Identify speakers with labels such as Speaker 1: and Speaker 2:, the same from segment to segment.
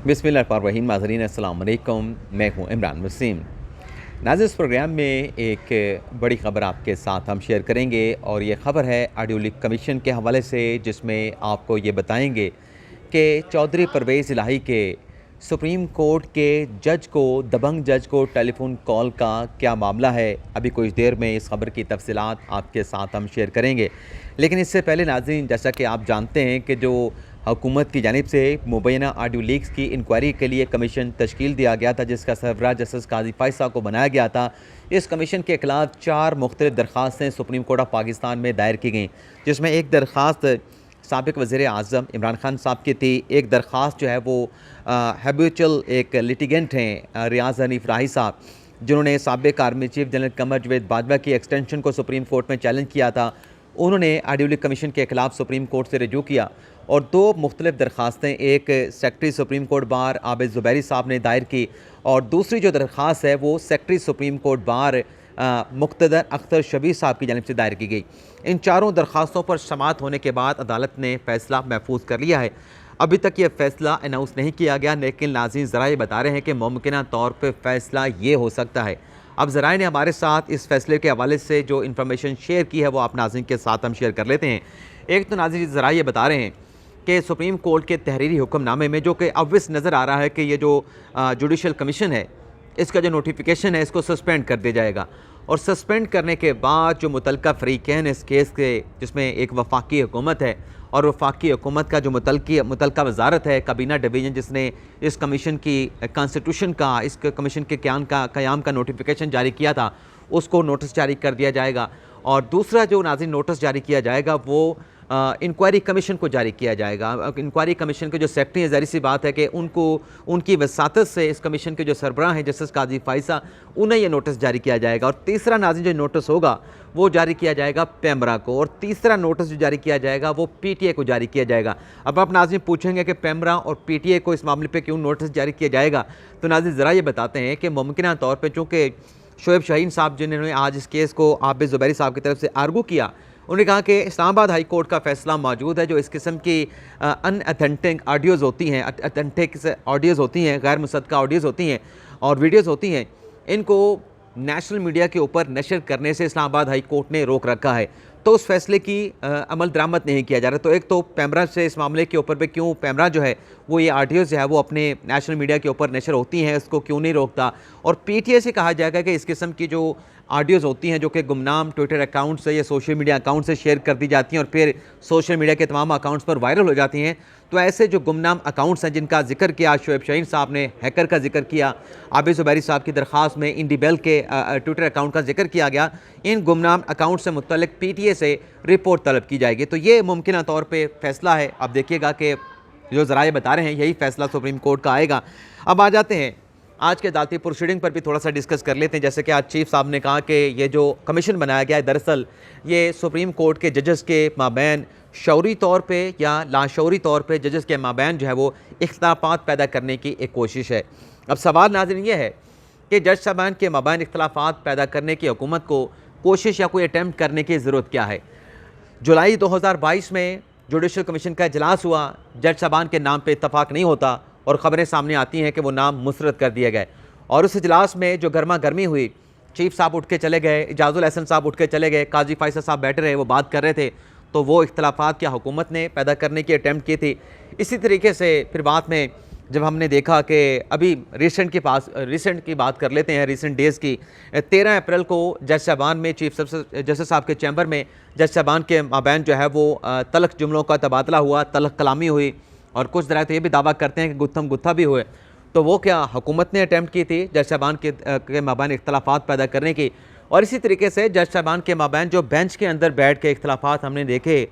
Speaker 1: बिस्मिल्लाहिर्रहमानिर्रहीम। नाज़रीन अस्सलाम वालेकुम, मैं हूँ इमरान वसीम। नाज़रीन, इस प्रोग्राम में एक बड़ी ख़बर आपके साथ हम शेयर करेंगे और ये ख़बर है ऑडियो लीक कमीशन के हवाले से, जिसमें आपको ये बताएंगे कि चौधरी परवेज़ इलाही के सुप्रीम कोर्ट के जज को, दबंग जज को टेलीफोन कॉल का क्या मामला है। अभी कुछ देर में इस ख़बर की तफसीलात आपके साथ हम शेयर करेंगे, लेकिन इससे पहले नाज़रीन, जैसा कि आप जानते हैं कि जो हुकूमत की जानिब से मुबैना ऑडियो लीक्स की इंक्वायरी के लिए कमीशन तश्कील दिया गया था, जिसका सरबराह जस्टिस काजी फायसा को बनाया गया था। इस कमीशन के खिलाफ 4 मुख्तलिफ दरख्वास्तें सुप्रीम कोर्ट ऑफ पाकिस्तान में दायर की गई, जिसमें एक दरख्वास्त साबिक़ वज़ीर आज़म इमरान खान साहब की थी। एक दरख्वास्त जो है वो हैबिचुअल एक लिटिगेंट हैं रियाज़ हनीफ राही साहब, जिन्होंने साबिक़ आर्मी चीफ जनरल कमर जवेद बाजवा की एक्सटेंशन को सुप्रीम कोर्ट में चैलेंज किया था। उन्होंने ऑडियो लीक कमीशन के खिलाफ सुप्रीम कोर्ट से रजू किया और 2 मुख्तलिफ दरख्वास्तें, एक secretary supreme court bar Abid Zubairi साहब ने दायर की और दूसरी जो दरख्वास्त है वो secretary supreme court bar मुक़्तदर Akhtar Shabir साहब की जानिब से दायर की गई। इन चारों दरख्वास्तों पर समाअत होने के बाद अदालत ने फ़ैसला महफूज कर लिया है। अभी तक ये फ़ैसला अनाउंस नहीं किया गया, लेकिन नाज़रीन ज़रा ये बता रहे हैं कि मुमकिन तौर पर फ़ैसला ये हो सकता है। अब ज़राए ने हमारे साथ इस फैसले के हवाले से जो इन्फॉर्मेशन शेयर की है वो आप नाज़रीन के साथ हम शेयर कर लेते हैं। एक तो नाज़रीन ज़रा ये बता रहे हैं कि सुप्रीम कोर्ट के तहरीरी हुक्मनामे में, जो कि ऑब्वियस नज़र आ रहा है कि ये जो जुडिशल कमीशन है, इसका जो नोटिफिकेशन है इसको सस्पेंड कर दिया जाएगा और सस्पेंड करने के बाद जो मुतलका फ़रीक़ैन इस केस के, जिसमें एक वफाकी हुकूमत है और वफाकी हुकूमत का जो मुतलका वजारत है, काबीना डिवीज़न, जिसने इस कमीशन की कॉन्स्टिट्यूशन का, इस कमीशन के क़याम का नोटिफिकेशन जारी किया था, उसको नोटिस जारी कर दिया जाएगा। और दूसरा जो नाज़रीन नोटिस जारी किया जाएगा वो इंक्वायरी कमीशन को जारी किया जाएगा। इंक्वायरी कमीशन के जो सेक्रेटरी है, ज़ाहिर सी बात है कि उनको, उनकी वसातत से इस कमीशन के जो सरबराह हैं जस्टिस काजी फायसा, उन्हें ये नोटिस जारी किया जाएगा। और तीसरा नाज़रीन जो नोटिस होगा वो जारी किया जाएगा पेमरा को, और तीसरा नोटिस जो जारी किया जाएगा वो पीटीए को जारी किया जाएगा। अब आप नाज़रीन पूछेंगे कि पेमरा और पीटीए को इस मामले पर क्यों नोटिस जारी किया जाएगा, तो नाज़रीन ज़रा ये बताते हैं कि मुमकिन तौर पर चूँकि शोएब शाहीन साहब, जिन्होंने आज इस केस को आबिद ज़ुबैरी साहब की तरफ से आर्गू किया, उन्होंने कहा कि इस्लामाबाद हाई कोर्ट का फ़ैसला मौजूद है, जो इस किस्म की अनअथेंटिक ऑडियोज़ होती हैं, अथेंटिक ऑडियोज़ होती हैं, गैर मुसद्दक़ा ऑडियोज़ होती हैं और वीडियोज़ होती हैं, इनको नेशनल मीडिया के ऊपर नशर करने से इस्लामाबाद हाई कोर्ट ने रोक रखा है। तो उस फैसले की अमल दरामद नहीं किया जा रहा। तो एक तो पैमरा से इस मामले के ऊपर पे क्यों पैमरा जो है वो ये ऑडियोज़ जो है वो अपने नेशनल मीडिया के ऊपर नशर होती हैं, उसको क्यों नहीं रोकता। और पीटीए से कहा जाएगा कि इस किस्म की जो ऑडियोज़ होती हैं, जो कि गुमनाम ट्विटर अकाउंट से या सोशल मीडिया अकाउंट से शेयर कर दी जाती हैं और फिर सोशल मीडिया के तमाम अकाउंट्स पर वायरल हो जाती हैं, तो ऐसे जो गुमनाम अकाउंट्स हैं जिनका जिक्र किया शोएब शाहीन साहब ने, हैकर का जिक्र किया, आबिद ज़ुबैरी साहब की दरख्वास्त में इंडिबेल के ट्विटर अकाउंट का जिक्र किया गया, इन गुमनाम अकाउंट से मुतल्लिक पीटीए से रिपोर्ट तलब की जाएगी। तो ये मुमकिन तौर पर फैसला है। अब देखिएगा कि जो ज़राए बता रहे हैं यही फैसला सुप्रीम कोर्ट का आएगा। अब आ जाते हैं आज के अदालती प्रोसीडिंग पर भी थोड़ा सा डिस्कस कर लेते हैं। जैसे कि आज चीफ साहब ने कहा कि ये जो कमीशन बनाया गया है, दरअसल ये सुप्रीम कोर्ट के जजेस के माबैन शौरी तौर पे या लाशौरी तौर पे जजेस के माबैन जो है वो इख्तिलाफात पैदा करने की एक कोशिश है। अब सवाल नाज़रीन ये है कि जज साहबान के माबैन इख्तिलाफात पैदा करने की हुकूमत को कोशिश या कोई अटैम्प्ट करने की ज़रूरत क्या है। जुलाई 2022 में जुडिशल कमीशन का इजलास हुआ, जज साहबान के नाम पर इत्तफाक नहीं होता और ख़बरें सामने आती हैं कि वो नाम मुस्तरद कर दिए गए। और उस इजलास में जो गर्मा गर्मी हुई, चीफ साहब उठ के चले गए, इजाज़ुल एहसन साहब उठ के चले गए, काजी फायसा साहब बैठे रहे, वो बात कर रहे थे, तो वो इख्तिलाफात क्या हुकूमत ने पैदा करने की अटैम्प्ट की थी। इसी तरीके से फिर बाद में जब हमने देखा कि अभी रिसेंट की बात कर लेते हैं, रिसेंट डेज़ की, 13 अप्रैल को जज साहबान में चीफ जस्टिस साहब के चैम्बर में जज साहबान के माबैन जो है वो तलख जुमलों का तबादला हुआ, तलख कलामी हुई और कुछ दरात तो ये भी दावा करते हैं कि गुत्थम गुत्था भी हुए। तो वो क्या हुकूमत ने अटैम्प्ट की थी जज साहबान के माबैन इख्तिलाफात पैदा करने की। और इसी तरीके से जज साहबान के माबैन जो बेंच के अंदर बैठ के इख्तिलाफात हमने देखे,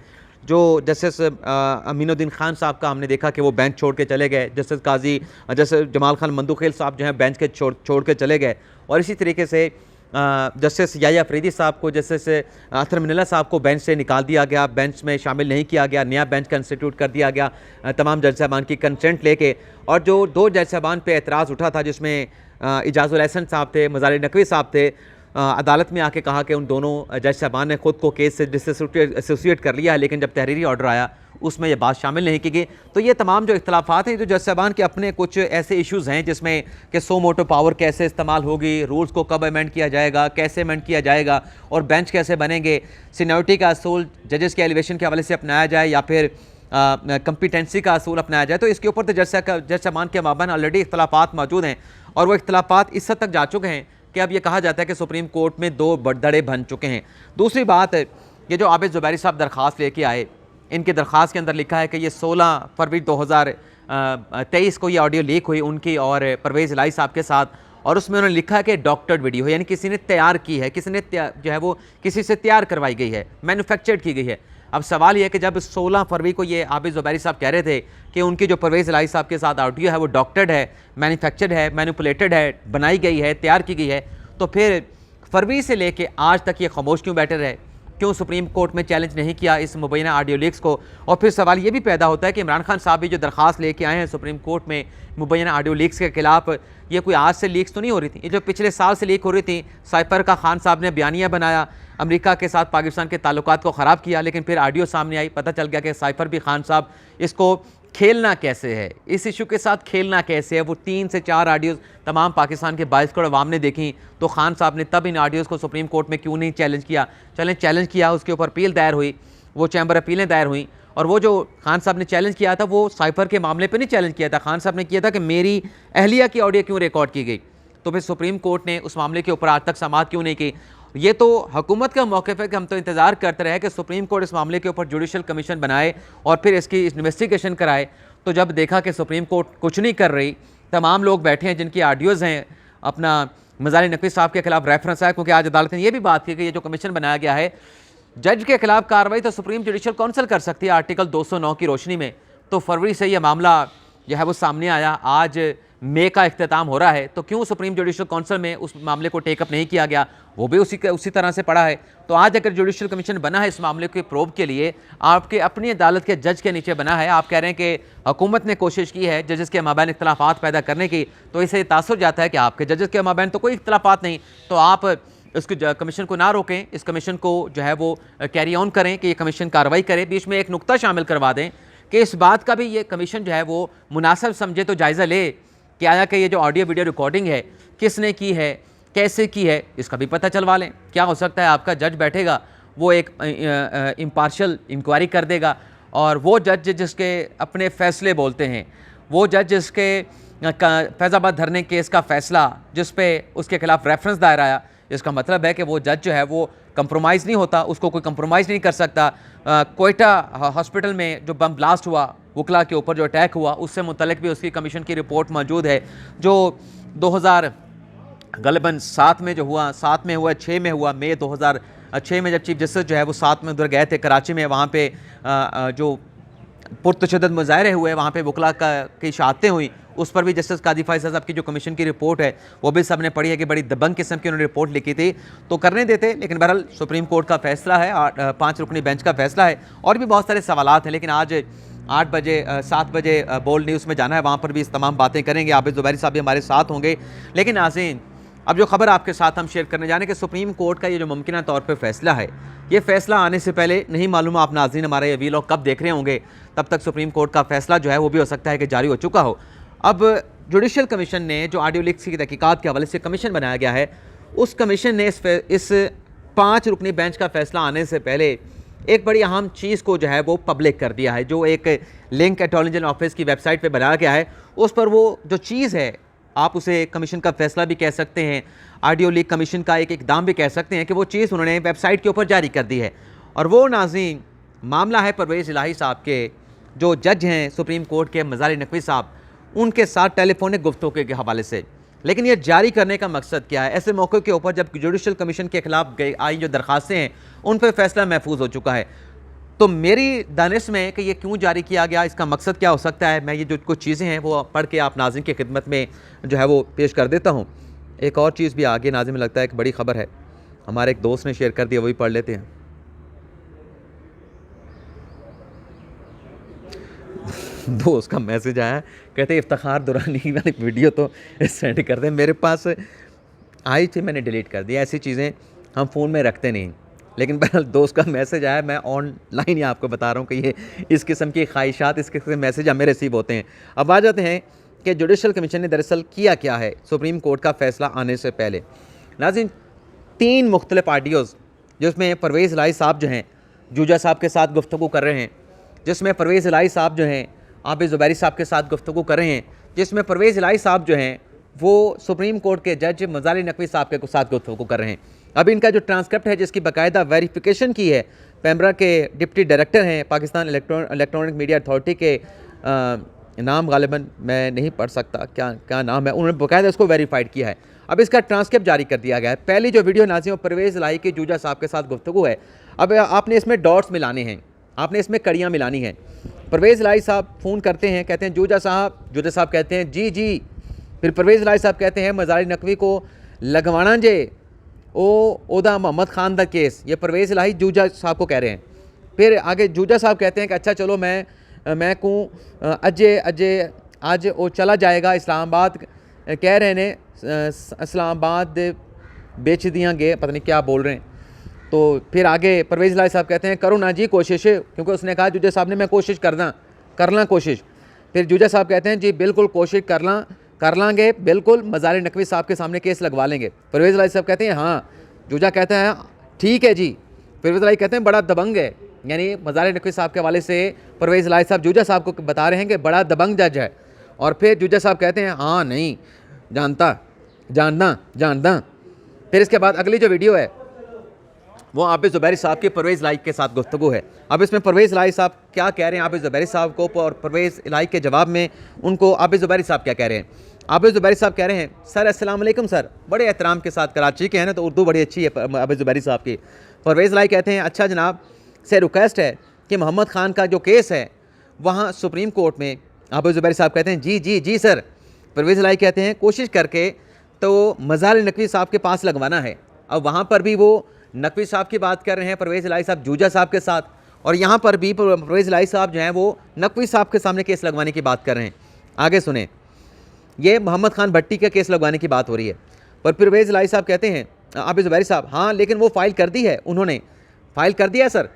Speaker 1: जो जस्टिस अमीनुद्दीन खान साहब का हमने देखा कि वो बेंच छोड़ के चले गए, जस्टिस जमाल खान मंदुखेल साहब जो हैं बेंच के छोड़ के चले गए। और इसी तरीके से जस्टिस याया अफरीदी साहब को, जस्टिस अतर मिनल्ला साहब को बेंच से निकाल दिया गया, बेंच में शामिल नहीं किया गया, नया बेंच का इंस्टीट्यूट कर दिया गया तमाम जज साहबान की कंसेंट लेके। और जो 2 जज साहबान पे एतराज़ उठा था, जिसमें इजाज़ुल एहसन साहब थे, मज़ार नकवी साहब थे, अदालत में आके कहा कि उन दोनों जज साहबान ने खुद को केस से एसोसिएट कर लिया है, लेकिन जब तहरीरी ऑर्डर आया उसमें यह बात शामिल नहीं की गई। तो ये तमाम जो इख्तलाफात हैं, जो जज साहबान के अपने कुछ ऐसे इश्यूज़ हैं जिसमें कि सो मोटो पावर कैसे इस्तेमाल होगी, रूल्स को कब अमेंड किया जाएगा, कैसे अमेंड किया जाएगा और बेंच कैसे बनेंगे, सीनियरिटी का असूल जजेस के एलिवेशन के हवाले से अपनाया जाए या फिर कंपिटेंसी का असूल अपनाया जाए। तो इसके ऊपर तो जज साहबान के माबैन ऑलरेडी इख्तलाफात मौजूद हैं और वो इख्तलाफात इस हद तक जा चुके हैं कि अब ये कहा जाता है कि सुप्रीम कोर्ट में दो बड़दड़े बन चुके हैं। दूसरी बात, ये जो आबिद ज़ुबैरी साहब दरख्वास्त लेके आए, इनकी दरख्वास्त के अंदर लिखा है कि ये 16 फरवरी 2023 को ये ऑडियो लीक हुई उनकी और परवेज़ इलाही साहब के साथ, और उसमें उन्होंने लिखा है कि डॉक्टर्ड वीडियो है, यानी किसी ने तैयार की है, किसी ने जो है वो किसी से तैयार करवाई गई है, मैन्युफैक्चर्ड की गई है। अब सवाल यह है कि जब 16 फरवरी को ये आबिद ज़ुबैरी साहब कह रहे थे कि उनकी जो परवेज़ इलाही साहब के साथ ऑडियो है वो डॉक्टर्ड है, मैन्युफैक्चर्ड है, मैनिपुलेटेड है, बनाई गई है, तैयार की गई है, तो फिर फरवरी से लेके आज तक ये खामोश क्यों बैठे रहे? क्यों सुप्रीम कोर्ट में चैलेंज नहीं किया इस मुबैना ऑडियो लीक्स को? और फिर सवाल ये भी पैदा होता है कि इमरान खान साहब भी जो दरख्वास्त लेके आए हैं सुप्रीम कोर्ट में मुबैना ऑडियो लीक्स के खिलाफ, ये कोई आज से लीक्स तो नहीं हो रही थी, ये जो पिछले साल से लीक हो रही थी। साइपर का खान साहब ने बयानिया बनाया, अमेरिका के साथ पाकिस्तान के ताल्लुकात को ख़राब किया, लेकिन फिर ऑडियो सामने आई, पता चल गया कि साइपर भी खान साहब इसको खेलना कैसे है, इस इशू के साथ खेलना कैसे है। वो 3 से 4 ऑडियोज़ तमाम पाकिस्तान के 22 करोड़ अवाम ने देखी, तो खान साहब ने तब इन ऑडियोज़ को सुप्रीम कोर्ट में क्यों नहीं चैलेंज किया? चैलेंज किया, उसके ऊपर अपील दायर हुई, वो चैम्बर अपीलें दायर हुई, और वो जो खान साहब ने चैलेंज किया था वो साइफर के मामले पे नहीं चैलेंज किया था, खान साहब ने किया था कि मेरी अहलिया की ऑडियो क्यों रिकॉर्ड की गई। तो फिर सुप्रीम कोर्ट ने उस मामले के ऊपर आज तक समाअत क्यों नहीं की? ये तो हुकूमत का मौक़िफ़ है कि हम तो इंतज़ार करते रहे कि सुप्रीम कोर्ट इस मामले के ऊपर जुडिशल कमीशन बनाए और फिर इसकी इन्वेस्टिगेशन कराए। तो जब देखा कि सुप्रीम कोर्ट कुछ नहीं कर रही, तमाम लोग बैठे हैं जिनकी ऑडियोज़ हैं, अपना मज़ारी नकवी साहब के खिलाफ रेफरेंस है, क्योंकि आज अदालत ने यह भी बात की कि ये जो कमीशन बनाया गया है, जज के खिलाफ कार्रवाई तो सुप्रीम जुडिशल काउंसिल कर सकती है आर्टिकल 209 की रोशनी में। तो फरवरी से यह मामला जो है वो सामने आया, आज मई का इख्तिताम हो रहा है, तो क्यों सुप्रीम जुडिशल काउंसिल में उस मामले को टेकअप नहीं किया गया? वो भी उसी तरह से पड़ा है। तो आज अगर जुडिशल कमीशन बना है इस मामले के प्रोब के लिए, आपके अपनी अदालत के जज के नीचे बना है, आप कह रहे हैं कि हुकूमत ने कोशिश की है जजेस के माबैन इख्तलाफात पैदा करने की, तो इससे तासुर जाता है कि आपके जजेस के माबैन तो कोई इख्तलाफात नहीं, तो आप इसको कमीशन को ना रोकें, इस कमीशन को जो है वो कैरी ऑन करें कि ये कमीशन कार्रवाई करे। बीच में एक नुक्ता शामिल करवा दें कि इस बात का भी ये कमीशन जो है वो मुनासिब समझे तो जायज़ा ले कि आया कि ये जो ऑडियो वीडियो रिकॉर्डिंग है किसने की है, कैसे की है, इसका भी पता चलवा लें। क्या हो सकता है आपका जज बैठेगा, वो एक इम्पार्शल इंक्वायरी कर देगा, और वो जज जिसके अपने फ़ैसले बोलते हैं, वो जज जिसके फैज़ाबाद धरने केस का फ़ैसला जिस पे उसके खिलाफ रेफरेंस दायर आया, इसका मतलब है कि वो जज जो है वो कंप्रोमाइज़ नहीं होता, उसको कोई कंप्रोमाइज़ नहीं कर सकता। कोयटा हॉस्पिटल में जो बम ब्लास्ट हुआ, वकला के ऊपर जो अटैक हुआ, उससे मुतल्लिक भी उसकी कमीशन की रिपोर्ट मौजूद है, जो 2007 में जो हुआ, 7 में हुआ, 6 में हुआ, मई 2006 में जब चीफ जस्टिस जो है वो 7 में उधर गए थे कराची में, वहाँ पे जो पुरतशद्दुद मुजाहरे हुए, वहाँ पे वकला की शहादतें हुई, उस पर भी जस्टिस काजी फैसल साहब की जो कमीशन की रिपोर्ट है वो भी सब ने पढ़ी है कि बड़ी दबंग किस्म की उन्होंने रिपोर्ट लिखी थी। तो करने देते, लेकिन बहरहाल सुप्रीम कोर्ट का फैसला है, 5 रुकनी बेंच का फैसला है, और भी बहुत सारे सवालात हैं, लेकिन आज 7 बजे बोल्ड न्यूज़ में जाना है, वहाँ पर भी इस तमाम बातें करेंगे। आबिद ज़ुबैरी साहब भी हमारे साथ होंगे। लेकिन नाज़रीन, अब जो खबर आपके साथ हम शेयर करने जाने कि सुप्रीम कोर्ट का ये जो मुमकिन तौर पर फैसला है, ये फैसला आने से पहले नहीं मालूम आप नाज़रीन हमारे ये वीलॉग कब देख रहे होंगे, तब तक सुप्रीम कोर्ट का फैसला जो है वो भी हो सकता है कि जारी हो चुका हो। अब जुडिशल कमीशन ने जो ऑडियो लीक्स की तहकीकात के हवाले से कमीशन बनाया गया है, उस कमीशन ने इस 5 रुकनी बेंच का फैसला आने से पहले एक बड़ी अहम चीज़ को जो है वो पब्लिक कर दिया है, जो एक लिंक अटॉर्नी जनरल ऑफिस की वेबसाइट पे बनाया गया है। उस पर वो जो चीज़ है, आप उसे कमीशन का फैसला भी कह सकते हैं, ऑडियो लीक कमीशन का एक इकदाम भी कह सकते हैं, कि वो चीज़ उन्होंने वेबसाइट के ऊपर जारी कर दी है। और वो नाज़रीन मामला है परवेज़ इलाही साहब के, जो जज हैं सुप्रीम कोर्ट के मज़ारी नकवी साहब, उनके साथ टेलीफोनिक गुफ्तगू के हवाले से। लेकिन ये जारी करने का मकसद क्या है? ऐसे मौके के ऊपर जब जुडिशल कमीशन के खिलाफ आई जो दरखास्तें हैं, उन पर फैसला महफूज हो चुका है, तो मेरी दानिश में कि ये क्यों जारी किया गया, इसका मकसद क्या हो सकता है, मैं ये जो कुछ चीज़ें हैं वो पढ़ के आप नाज़रीन की खिदमत में जो है वो पेश कर देता हूँ। एक और चीज़ भी आगे नाज़रीन में लगता है एक बड़ी ख़बर है, हमारे एक दोस्त ने शेयर कर दिया, वही पढ़ लेते हैं। दोस्त का मैसेज आया, कहते इफ्तिखार दुरानी वाली वीडियो तो सेंड कर दें। मेरे पास आई थी, मैंने डिलीट कर दिया। ऐसी चीज़ें हम फ़ोन में रखते नहीं, लेकिन बहरहाल दोस्त का मैसेज आया, मैं ऑनलाइन ही आपको बता रहा हूँ कि ये इस किस्म की ख्वाहिशात, इस किस्म के मैसेज हमें रिसीव होते हैं। अब आ जाते हैं कि जुडिशल कमीशन ने दरअसल किया क्या है सुप्रीम कोर्ट का फ़ैसला आने से पहले। नाज़रीन, 3 मुख्तलिफ ऑडियोज़ जिसमें परवेज़ इलाही साहब जो हैं जूजा साहब के साथ गुफ्तगू कर रहे हैं, जिसमें परवेज़ इलाही साहब जो हैं आबिद ज़ुबैरी साहब के साथ गुफ्तगू कर रहे हैं, जिसमें परवेज़ इलाही साहब जो हैं वो सुप्रीम कोर्ट के जज मज़ारी नकवी साहब के साथ गुफ्तगू कर रहे हैं। अब इनका जो ट्रांसक्रिप्ट है, जिसकी बाकायदा वेरिफिकेशन की है पैमरा के डिप्टी डायरेक्टर हैं, पाकिस्तान इलेक्ट्रॉनिक मीडिया अथॉरिटी के नाम गालिबन मैं नहीं पढ़ सकता, क्या नाम है, उन्होंने बाकायदा इसको वेरीफाइड किया है। अब इसका ट्रांसक्रिप्ट जारी कर दिया गया है। पहली जो वीडियो नाज़रीन परवेज़ इलाही के जूजा साहब के साथ गुफ्तगू है। अब आपने इसमें डॉट्स मिलाने हैं, आपने इसमें कड़ियाँ मिलानी हैं। परवेज़ इलाही साहब फ़ोन करते हैं, कहते हैं जूजा साहब कहते हैं जी जी। फिर परवेज़ इलाही साहब कहते हैं मज़ारी नकवी को लगवाना जे ओदा मोहम्मद खान दा केस, ये परवेज़ इलाही जूजा साहब को कह रहे हैं। फिर आगे जूजा साहब कहते हैं कि अच्छा चलो मैं कहूँ अज वो चला जाएगा इस्लामाबाद, कह रहे ने इस्लामाबाद बेच दियाँ गए, पता नहीं क्या बोल रहे हैं। तो फिर आगे परवेज़ इलाही साहब कहते हैं करो ना जी कोशिश, क्योंकि उसने कहा जूजा साहब ने मैं कोशिश कर ला कोशिश। फिर जूजा साहब कहते हैं जी बिल्कुल कोशिश कर लांगे, बिल्कुल मज़ारी नकवी साहब के सामने केस लगवा लेंगे। परवेज़ इलाही साहब कहते हैं हाँ। जूजा कहता है ठीक है जी। परवेज़ इलाही कहते हैं बड़ा दबंग है, यानी मज़ारी नकवी साहब के हवाले से परवेज़ इलाही साहब जूजा साहब को बता रहे हैं कि बड़ा दबंग जज है। और फिर जूजा साहब कहते हैं हाँ नहीं जानता। फिर इसके बाद अगली जो वीडियो है वो आबिद ज़ुबैरी साहब की परवेज़ इलाही के साथ गुफ्तगू है। अब इसमें परवेज़ इलाही साहब क्या कह रहे हैं आबिद ज़ुबैरी साहब को, और परवेज़ इलाही के जवाब में उनको आबिद ज़ुबैरी साहब क्या कह रहे हैं। आबिद ज़ुबैरी साहब कह रहे हैं सर अस्सलाम वालेकुम सर, बड़े एहतराम के साथ, कराची के हैं ना तो उर्दू बड़ी अच्छी है आबिद ज़ुबैरी साहब की। परवेज़ इलाही कहते हैं अच्छा जनाब से रिक्वेस्ट है कि मोहम्मद खान का जो केस है वहाँ सुप्रीम कोर्ट में। आबिद ज़ुबैरी साहब कहते हैं जी सर। परवेज़ इलाही कहते हैं कोशिश करके तो मज़ारी नकवी साहब के पास लगवाना है। अब वहाँ पर भी वो नकवी साहब की बात कर रहे हैं परवेज़ इलाही साहब जूजा साहब के साथ, और यहाँ पर भी परवेज़ इलाही साहब जो हैं वो नकवी साहब के सामने केस लगवाने की बात कर रहे हैं। आगे सुने, ये मोहम्मद खान भट्टी का केस लगवाने की बात हो रही है। पर परवेज़ इलाही साहब कहते हैं आबिद ज़ुबैरी साहब हाँ लेकिन वो फ़ाइल कर दी है, उन्होंने फ़ाइल कर दिया है सर,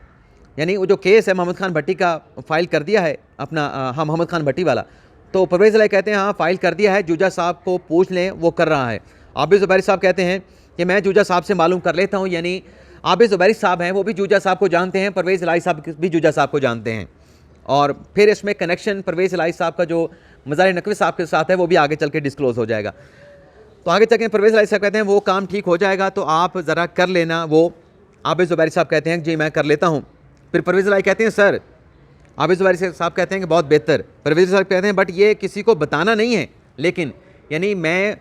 Speaker 1: यानी वो जो केस है मोहम्मद खान भट्टी का फ़ाइल कर दिया है अपना, हाँ मोहम्मद खान भट्टी वाला। तो परवेज़ इलाही कहते हैं हाँ फ़ाइल कर दिया है, जूजा साहब को पूछ लें वो कर रहा है। आबिद ज़ुबैरी साहब कहते हैं कि मैं जूजा साहब से मालूम कर लेता हूँ, यानी आबिद ज़ुबैरी साहब हैं वो भी जूजा साहब को जानते हैं, परवेज़ इलाही साहब भी जूजा साहब को जानते हैं। और फिर इसमें कनेक्शन परवेज़ इलाही साहब का जो मज़ारी नकवी साहब के साथ है वो भी आगे चल के डिस्क्लोज़ हो जाएगा। तो आगे चल के परवेज़ इलाही साहब कहते हैं वो काम ठीक हो जाएगा तो आप ज़रा कर लेना वो। आबिद ज़ुबैरी साहब कहते हैं जी मैं कर लेता हूँ। फिर परवेज़ इलाही कहते हैं सर, आबिद ज़ुबैरी साहब कहते हैं कि बहुत बेहतर। परवेज़ साहब कहते हैं बट ये किसी को बताना नहीं है, लेकिन यानी मैं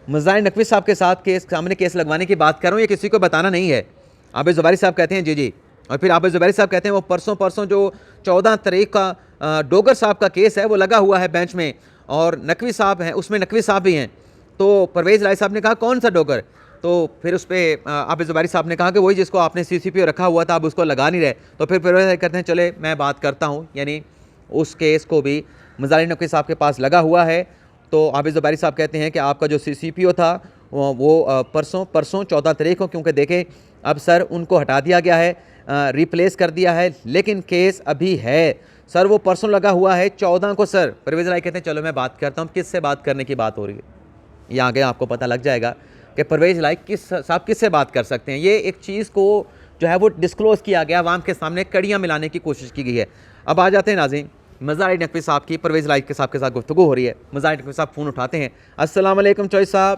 Speaker 1: मज़ारी नकवी साहब के साथ सामने केस लगवाने की बात कर रहा हूँ, ये किसी को बताना नहीं है। आबिद ज़ुबैरी साहब कहते हैं जी। और फिर आबिद ज़ुबैरी साहब कहते हैं वो परसों जो 14 तारीख का डोगर साहब का केस है वो लगा हुआ है बेंच में, और नकवी साहब हैं उसमें, नकवी साहब भी हैं। तो परवेज़ इलाही साहब ने कहा कौन सा डोगर, तो फिर उस पर आबिद ज़ुबैरी साहब ने कहा कि वही जिसको आपने CCPO रखा हुआ था, आप उसको लगा नहीं रहे। तो फिर परवेज़ कहते हैं चले मैं बात करता हूँ, यानी उस केस को भी मज़ारी नकवी साहब के पास लगा हुआ है। तो आबिद ज़ुबैरी साहब कहते हैं कि आपका जो CCPO था वो परसों 14 तारीख को, क्योंकि देखें अब सर उनको हटा दिया गया है, रिप्लेस कर दिया है, लेकिन केस अभी है सर, वो परसों लगा हुआ है 14 को सर। परवेज़ इलाही कहते हैं चलो मैं बात करता हूँ, किससे बात करने की बात हो रही है, ये आगे आपको पता लग जाएगा कि परवेज़ इलाही किससे बात कर सकते हैं। ये एक चीज़ को जो है वो डिस्क्लोज़ किया गया, आवाम के सामने कड़ियाँ मिलाने की कोशिश की गई है। अब आ जाते हैं नाज़रीन, मज़ारी नकवी साहब की परवेज़ इलाही के साथ गुफ्तगू हो रही है। मज़ारी नकवी साहब फ़ोन उठाते हैं, अस्सलाम वालेकुम चॉइस साहब।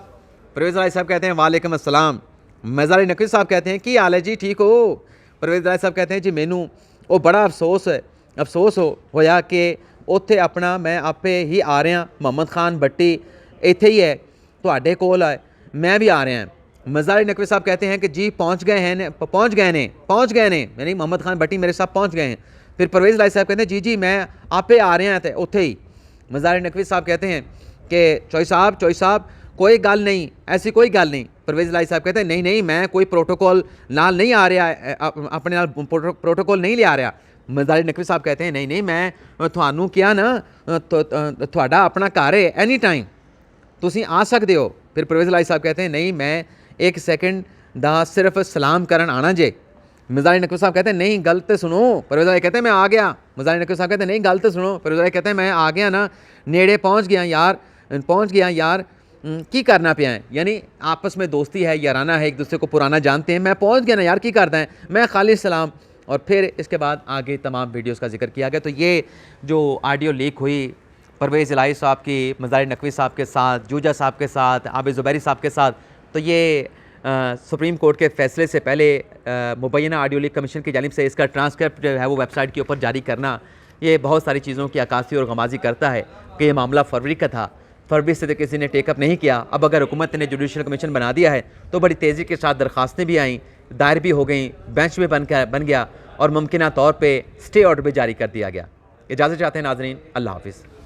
Speaker 1: परवेज़ इलाही साहब कहते हैं वालेकुम अस्सलाम। मज़ारी नकवी साहब कहते हैं कि हाल है जी, ठीक हो। परवेज़ इलाही साहब कहते हैं जी मैनू वो बड़ा अफसोस होया कि उत्थे अपना मैं आपे ही आ रहा, मोहम्मद खान भट्टी इत्थे ही है तुहाडे कोल है, मैं भी आ रहा हैं। मज़ारी नकवी साहब कहते हैं कि जी पहुँच गए ने, यानी मोहम्मद खान भट्टी मेरे साथ पहुँच गए हैं। फिर परवेज़ इलाही साहब कहते हैं जी मैं आपे आ रहे हैं उत्थे ही। मज़ारी नकवी साहब कहते हैं कि चॉइस साहब कोई गल नहीं, ऐसी कोई गल नहीं। परवेज़ इलाही साहब कहते हैं नहीं मैं कोई प्रोटोकॉल नाल नहीं आ रहा, अपने नाल प्रोटोकॉल नहीं ले आ रहा। मज़ारी नकवी साहब कहते हैं नहीं मैं थानू क्या ना तुहाडा अपना घर है, एनी टाइम तुसीं आ सकते हो, फिर परवेज़ इलाही साहब कहते हैं नहीं मैं 1 सेकंड दा सिर्फ सलाम करन आना जे। मिर्ज़ा अली नकवी साहब कहते हैं नहीं गल तो सुनो। परवेज़ इलाही कहते हैं मैं आ गया। मिर्ज़ा अली नकवी साहब कहते हैं नहीं गल तो सुनो। परवेज़ इलाही कहते हैं मैं आ गया ना, नेड़े पहुँच गया यार की करना पिया है, यानी आपस में दोस्ती है, याराना है, एक दूसरे को पुराना जानते हैं, मैं पहुँच गया ना यार की करता है, मैं खाली सलाम। और फिर इसके बाद आगे तमाम वीडियोस का जिक्र किया गया। तो ये जो ऑडियो लीक हुई परवेज़ इलाही साहब की मिर्ज़ा अली नकवी साहब के साथ, जूजा साहब के साथ, आबिद ज़ुबैरी साहब के साथ, तो ये सुप्रीम कोर्ट के फ़ैसले से पहले मुबैना ऑडियो लीक कमीशन की जानिब से इसका ट्रांसक्रिप्ट जो है वो वेबसाइट के ऊपर जारी करना, ये बहुत सारी चीज़ों की अक्कासी और गमाज़ी करता है कि ये मामला फरवरी का था, फरवरी से तो किसी ने टेकअप नहीं किया। अब अगर हुकूमत ने जुडिशल कमीशन बना दिया है तो बड़ी तेज़ी के साथ दरख्वास्तें भी आईं, दायर भी हो गई, बेंच भी बन गया और मुमकिन तौर पर स्टे ऑर्डर भी जारी कर दिया गया। इजाज़त चाहते हैं नाज़रीन, अल्लाह हाफ़िज़।